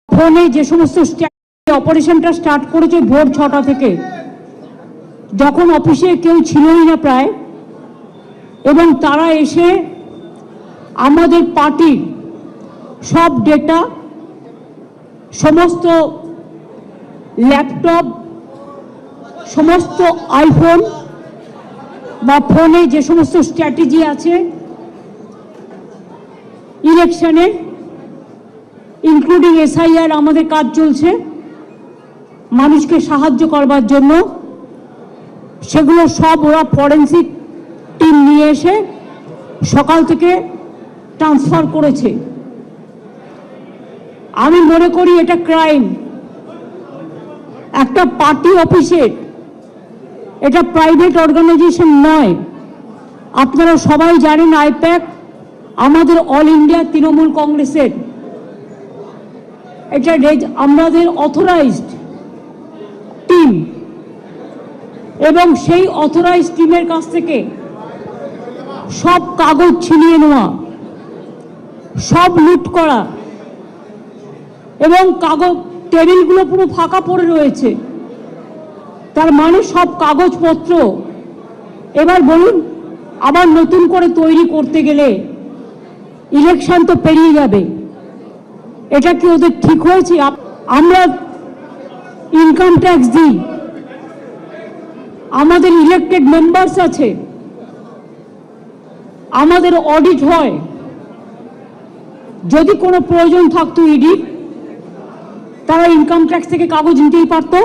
ফোনে যে সমস্ত অপারেশনটা স্টার্ট করেছে ভোর 6টা থেকে, যখন অফিসে কেউ ছিলই না প্রায়, এবং তারা এসে আমাদের পার্টির সব ডেটা, সমস্ত ল্যাপটপ, সমস্ত আইফোন বা ফোনে যে সমস্ত স্ট্র্যাটেজি আছে ইলেকশনে, ইনক্লুডিং SIR, আমাদের কাজ চলছে মানুষকে সাহায্য করবার জন্য, সেগুলো সব ওরা ফরেন্সিক টিম নিয়ে এসে সকাল থেকে ট্রান্সফার করেছে। আমি মনে করি এটা ক্রাইম। একটা পার্টি অফিসের, এটা প্রাইভেট অর্গানাইজেশন নয়। আপনারা সবাই জানেন আইপ্যাক আমাদের অল ইন্ডিয়া তৃণমূল কংগ্রেসের, এটা আমাদের অথরাইজড টিম, এবং সেই অথরাইজড টিমের কাছ থেকে সব কাগজ ছিনিয়ে নেওয়া, সব লুট করা, এবং কাগজ টেবিলগুলো পুরো ফাঁকা পড়ে রয়েছে। তার মানে সব কাগজপত্র এবার বলুন আবার নতুন করে তৈরি করতে গেলে ইলেকশন তো পেরিয়ে যাবে। এটা কি ওদের ঠিক হয়েছে? আমরা ইনকাম ট্যাক্স দিই, আমাদের ইলেক্টেড মেম্বার্স আছে, আমাদের অডিট হয়। যদি কোনো প্রয়োজন থাকতো ইডি, তারা ইনকাম ট্যাক্স থেকে কাগজ নিতেই পারতো।